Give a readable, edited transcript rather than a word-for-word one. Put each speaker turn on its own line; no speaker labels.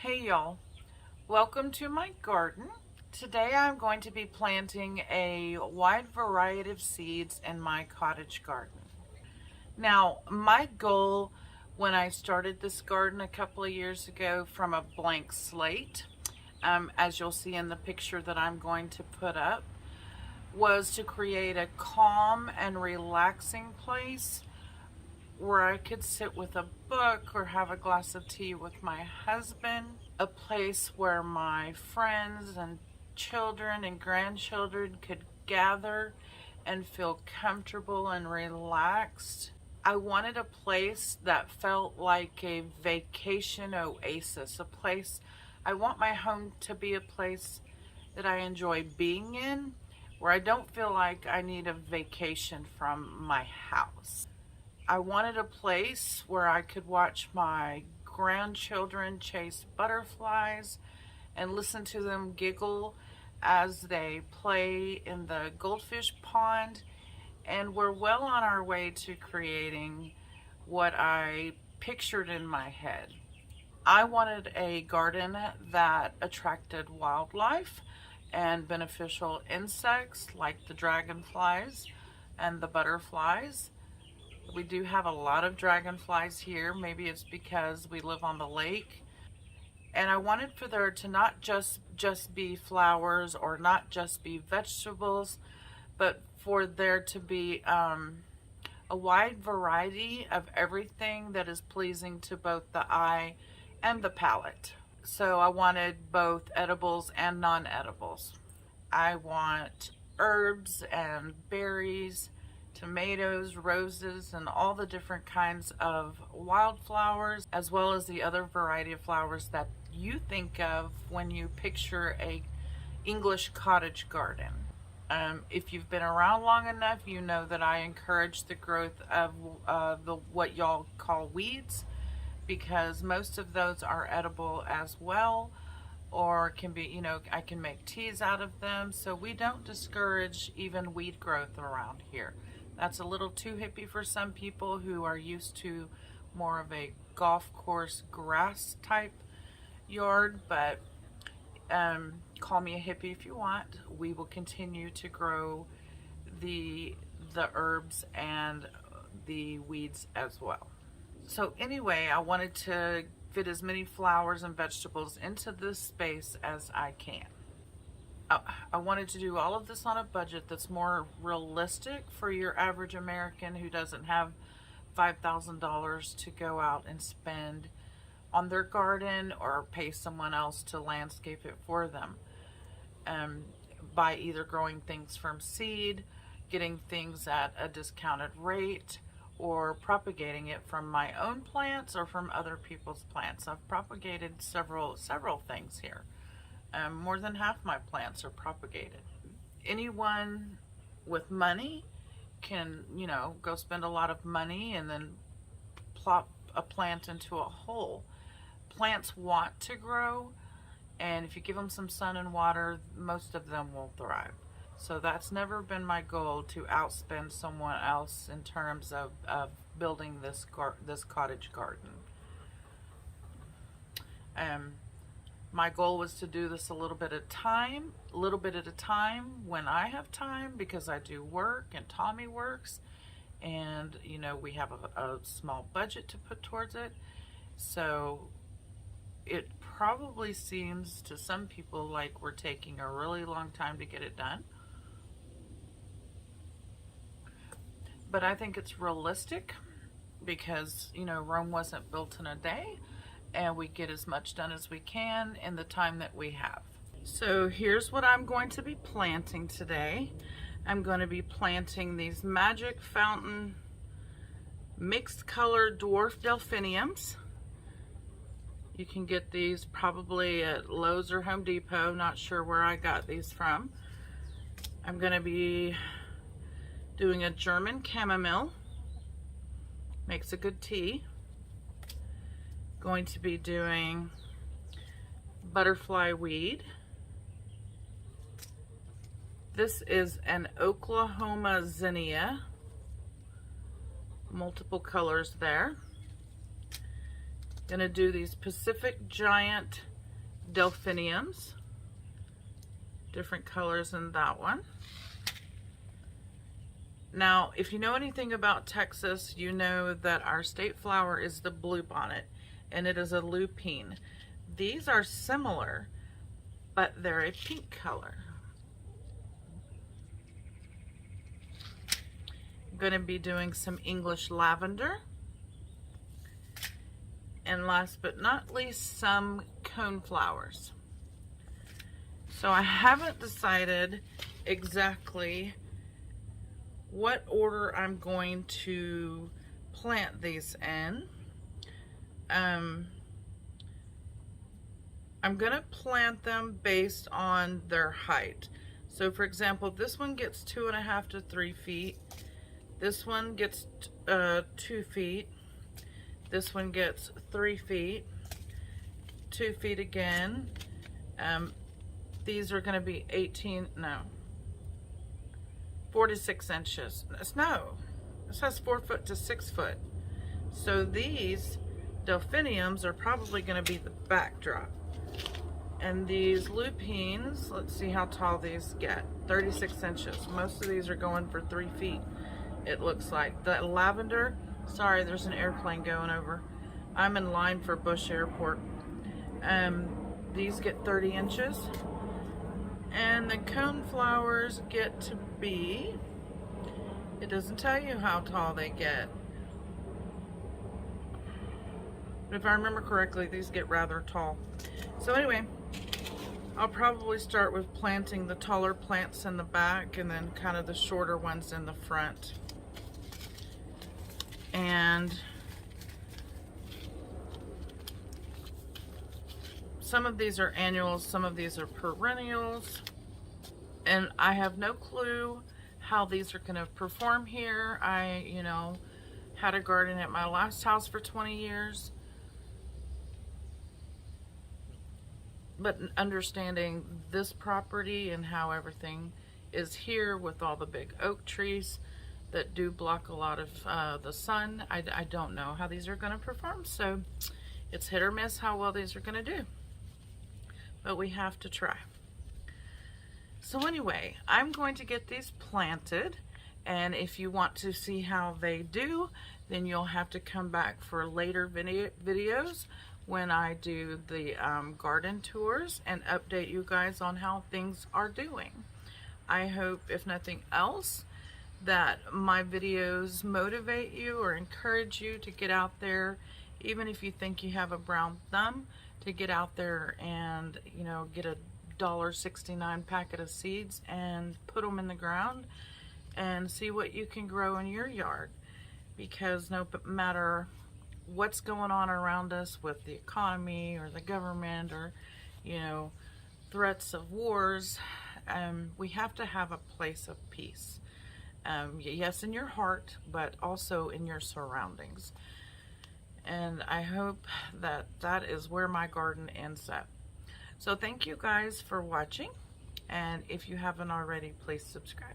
Hey y'all, welcome to my garden. Today I'm going to be planting a wide variety of seeds in my cottage garden. Now, my goal when I started this garden a couple of years ago from a blank slate, as you'll see in the picture that I'm going to put up, was to create a calm and relaxing place where I could sit with a book or have a glass of tea with my husband, a place where my friends and children and grandchildren could gather and feel comfortable and relaxed. I wanted a place that felt like a vacation oasis, a place, I want my home to be a place that I enjoy being in, where I don't feel like I need a vacation from my house. I wanted a place where I could watch my grandchildren chase butterflies and listen to them giggle as they play in the goldfish pond. And we're well on our way to creating what I pictured in my head. I wanted a garden that attracted wildlife and beneficial insects like the dragonflies and the butterflies. We do have a lot of dragonflies here. Maybe it's because we live on the lake. And I wanted for there to not just be flowers or not just be vegetables, but for there to be a wide variety of everything that is pleasing to both the eye and the palate. So I wanted both edibles and non-edibles. I want herbs and berries, tomatoes, roses, and all the different kinds of wildflowers, as well as the other variety of flowers that you think of when you picture a English cottage garden. If you've been around long enough, you know that I encourage the growth of what y'all call weeds, because most of those are edible as well, or can be, I can make teas out of them. So we don't discourage even weed growth around here. That's a little too hippie for some people who are used to more of a golf course grass type yard, but call me a hippie if you want. We will continue to grow the herbs and the weeds as well. So anyway, I wanted to fit as many flowers and vegetables into this space as I can. I wanted to do all of this on a budget that's more realistic for your average American who doesn't have $5,000 to go out and spend on their garden or pay someone else to landscape it for them. By either growing things from seed, getting things at a discounted rate, or propagating it from my own plants or from other people's plants. I've propagated several things here. More than half my plants are propagated. Anyone with money can, go spend a lot of money and then plop a plant into a hole. Plants want to grow, and if you give them some sun and water, most of them will thrive. So that's never been my goal, to outspend someone else in terms of building this cottage garden. My goal was to do this a little bit at a time when I have time, because I do work and Tommy works, and we have a small budget to put towards it. So it probably seems to some people like we're taking a really long time to get it done. But I think it's realistic, because Rome wasn't built in a day, and we get as much done as we can in the time that we have. So here's what I'm going to be planting today. I'm going to be planting these Magic Fountain mixed color dwarf delphiniums. You can get these probably at Lowe's or Home Depot. Not sure where I got these from. I'm going to be doing a German chamomile. Makes a good tea. Going to be doing butterfly weed. This is an Oklahoma zinnia. Multiple colors there. Gonna do these Pacific Giant delphiniums, different colors in that one. Now, if you know anything about Texas, you know that our state flower is the bluebonnet, and it is a lupine. These are similar, but they're a pink color. I'm going to be doing some English lavender. And last but not least, some coneflowers. So I haven't decided exactly what order I'm going to plant these in. I'm going to plant them based on their height. So for example, this one gets 2.5 to 3 feet. This one gets 2 feet. This one gets 3 feet, 2 feet again. These are going to be 4 to 6 inches. No, this has 4 foot to 6 foot. So these delphiniums are probably going to be the backdrop. And these lupines, let's see how tall these get. 36 inches. Most of these are going for 3 feet, it looks like. The lavender, sorry, there's an airplane going over. I'm in line for Bush Airport. These get 30 inches. And the coneflowers get to be, it doesn't tell you how tall they get. But if I remember correctly, these get rather tall. So anyway, I'll probably start with planting the taller plants in the back and then kind of the shorter ones in the front. And some of these are annuals, some of these are perennials. And I have no clue how these are going to perform here. I, had a garden at my last house for 20 years. But understanding this property and how everything is here with all the big oak trees that do block a lot of the sun, I don't know how these are going to perform. So it's hit or miss how well these are going to do. But we have to try. So anyway, I'm going to get these planted, and if you want to see how they do, then you'll have to come back for later videos when I do the garden tours and update you guys on how things are doing. I hope, if nothing else, that my videos motivate you or encourage you to get out there, even if you think you have a brown thumb, to get out there and get a $1.69 packet of seeds and put them in the ground and see what you can grow in your yard. Because no matter what's going on around us with the economy or the government or threats of wars, we have to have a place of peace. Yes, in your heart, but also in your surroundings. And I hope that that is where my garden ends up. So thank you guys for watching, and if you haven't already, please subscribe.